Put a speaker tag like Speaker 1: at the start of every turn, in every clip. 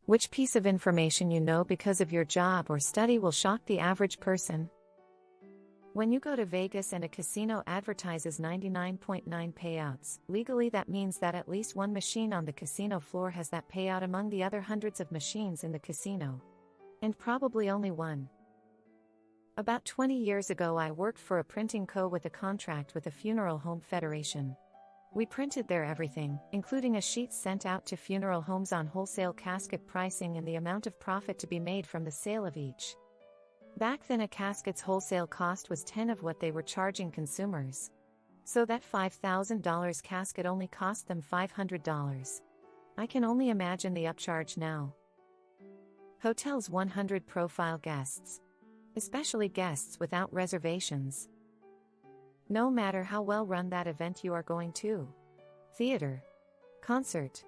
Speaker 1: Which piece of information you know because of your job or study will shock the average person? When you go to Vegas and a casino advertises 99.9 payouts, legally that means that at least one machine on the casino floor has that payout among the other hundreds of machines in the casino. And probably only one. About 20 years ago I worked for a printing co. with a contract with the Funeral Home Federation. We printed their everything, including a sheet sent out to funeral homes on wholesale casket pricing and the amount of profit to be made from the sale of each. Back then a casket's wholesale cost was 10 of what they were charging consumers. So that $5,000 casket only cost them $500. I can only imagine the upcharge now. Hotels 100 profile guests. Especially guests without reservations. No matter how well run that event you are going to. Theater. Concert.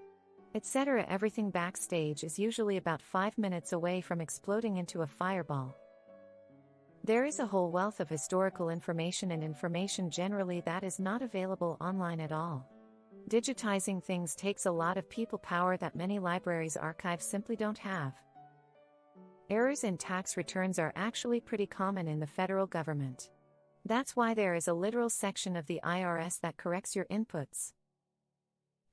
Speaker 1: Etc. Everything backstage is usually about 5 minutes away from exploding into a fireball. There is a whole wealth of historical information and information generally that is not available online at all. Digitizing things takes a lot of people power that many libraries archives simply don't have. Errors in tax returns are actually pretty common in the federal government. That's why there is a literal section of the IRS that corrects your inputs.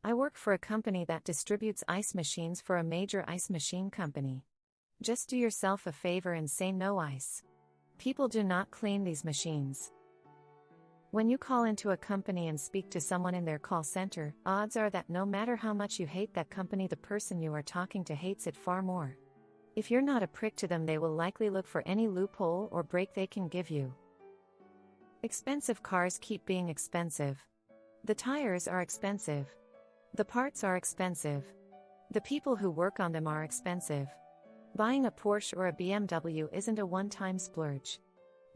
Speaker 1: I work for a company that distributes ice machines for a major ice machine company. Just do yourself a favor and say no ice. People do not clean these machines. When you call into a company and speak to someone in their call center, odds are that no matter how much you hate that company, the person you are talking to hates it far more. If you're not a prick to them, they will likely look for any loophole or break they can give you. Expensive cars keep being expensive. The tires are expensive. The parts are expensive. The people who work on them are expensive. Buying a Porsche or a BMW isn't a one-time splurge.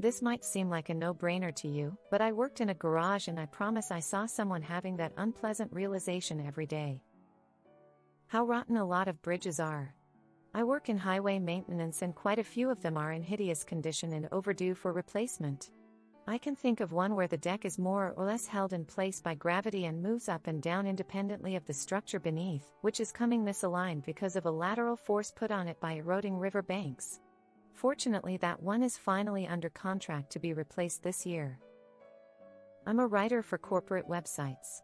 Speaker 1: This might seem like a no-brainer to you, but I worked in a garage and I promise I saw someone having that unpleasant realization every day. How rotten a lot of bridges are. I work in highway maintenance and quite a few of them are in hideous condition and overdue for replacement. I can think of one where the deck is more or less held in place by gravity and moves up and down independently of the structure beneath, which is coming misaligned because of a lateral force put on it by eroding river banks. Fortunately, that one is finally under contract to be replaced this year. I'm a writer for corporate websites.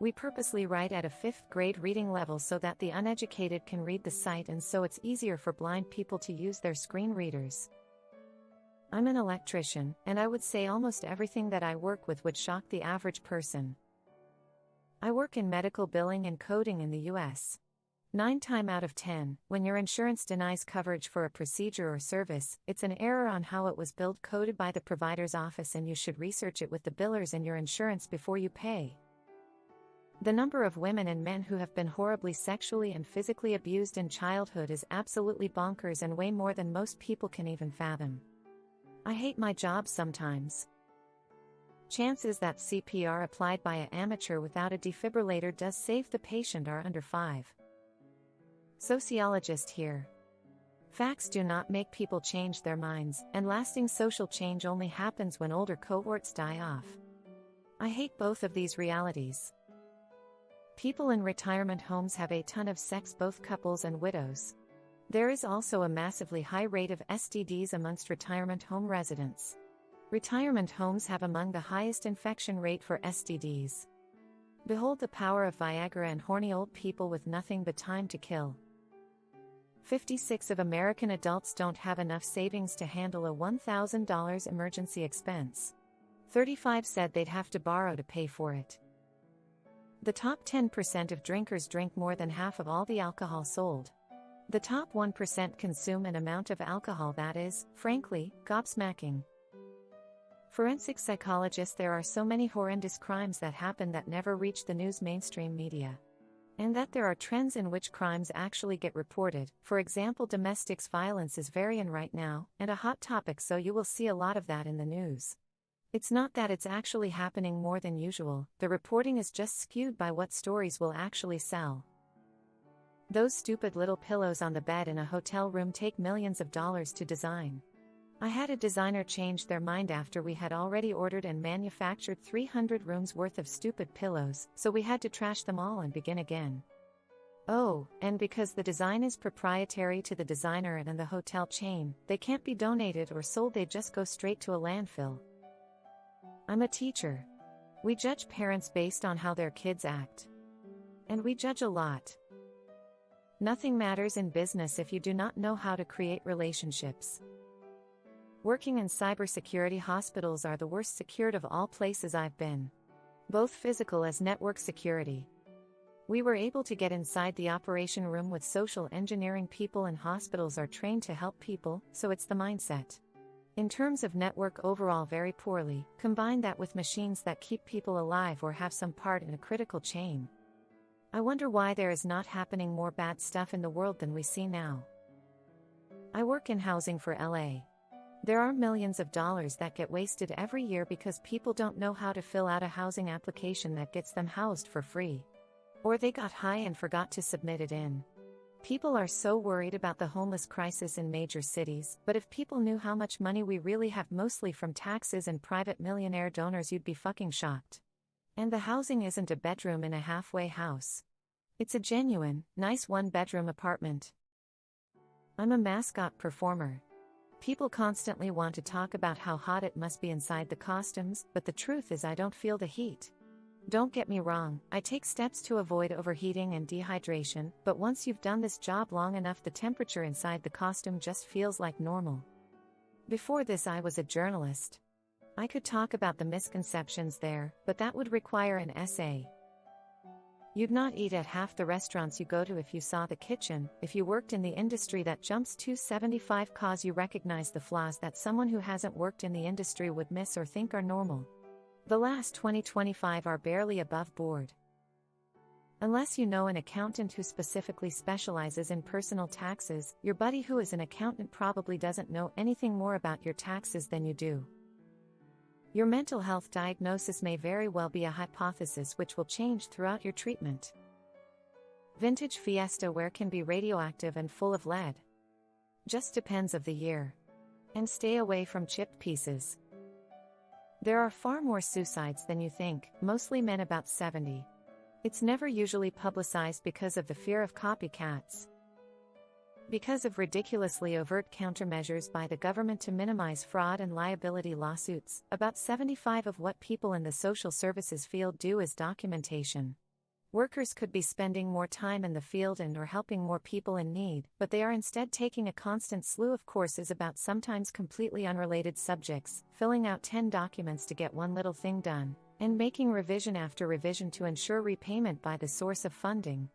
Speaker 1: We purposely write at a 5th grade reading level so that the uneducated can read the site and so it's easier for blind people to use their screen readers. I'm an electrician, and I would say almost everything that I work with would shock the average person. I work in medical billing and coding in the US. 9 times out of 10, when your insurance denies coverage for a procedure or service, it's an error on how it was billed coded by the provider's office, and you should research it with the billers and your insurance before you pay. The number of women and men who have been horribly sexually and physically abused in childhood is absolutely bonkers and way more than most people can even fathom. I hate my job sometimes. Chances that CPR applied by an amateur without a defibrillator does save the patient are under 5. Sociologist here. Facts do not make people change their minds, and lasting social change only happens when older cohorts die off. I hate both of these realities. People in retirement homes have a ton of sex, both couples and widows. There is also a massively high rate of STDs amongst retirement home residents. Retirement homes have among the highest infection rate for STDs. Behold the power of Viagra and horny old people with nothing but time to kill. 56% of American adults don't have enough savings to handle a $1,000 emergency expense. 35% said they'd have to borrow to pay for it. The top 10% of drinkers drink more than half of all the alcohol sold. The top 1% consume an amount of alcohol that is, frankly, gobsmacking. Forensic psychologists, there are so many horrendous crimes that happen that never reach the news mainstream media. And that there are trends in which crimes actually get reported. For example, domestic violence is very in right now, and a hot topic, so you will see a lot of that in the news. It's not that it's actually happening more than usual, the reporting is just skewed by what stories will actually sell. Those stupid little pillows on the bed in a hotel room take millions of dollars to design. I had a designer change their mind after we had already ordered and manufactured 300 rooms worth of stupid pillows, so we had to trash them all and begin again. Oh, and because the design is proprietary to the designer and the hotel chain, they can't be donated or sold, they just go straight to a landfill. I'm a teacher. We judge parents based on how their kids act. And we judge a lot. Nothing matters in business if you do not know how to create relationships. Working in cybersecurity, hospitals are the worst secured of all places I've been. Both physical as network security. We were able to get inside the operation room with social engineering. People in hospitals are trained to help people, so it's the mindset. In terms of network overall, very poorly. Combine that with machines that keep people alive or have some part in a critical chain. I wonder why there is not happening more bad stuff in the world than we see now. I work in housing for LA. There are millions of dollars that get wasted every year because people don't know how to fill out a housing application that gets them housed for free. Or they got high and forgot to submit it in. People are so worried about the homeless crisis in major cities, but if people knew how much money we really have, mostly from taxes and private millionaire donors, you'd be fucking shocked. And the housing isn't a bedroom in a halfway house. It's a genuine, nice one-bedroom apartment. I'm a mascot performer. People constantly want to talk about how hot it must be inside the costumes, but the truth is I don't feel the heat. Don't get me wrong, I take steps to avoid overheating and dehydration, but once you've done this job long enough, the temperature inside the costume just feels like normal. Before this, I was a journalist. I could talk about the misconceptions there, but that would require an essay. You'd not eat at half the restaurants you go to if you saw the kitchen. If you worked in the industry that jumps 275 cause you recognize the flaws that someone who hasn't worked in the industry would miss or think are normal. The last 20-25 are barely above board. Unless you know an accountant who specifically specializes in personal taxes, your buddy who is an accountant probably doesn't know anything more about your taxes than you do. Your mental health diagnosis may very well be a hypothesis which will change throughout your treatment. Vintage Fiesta ware can be radioactive and full of lead. Just depends of the year. And stay away from chipped pieces. There are far more suicides than you think, mostly men about 70. It's never usually publicized because of the fear of copycats. Because of ridiculously overt countermeasures by the government to minimize fraud and liability lawsuits, about 75% of what people in the social services field do is documentation. Workers could be spending more time in the field and/or helping more people in need, but they are instead taking a constant slew of courses about sometimes completely unrelated subjects, filling out 10 documents to get one little thing done, and making revision after revision to ensure repayment by the source of funding.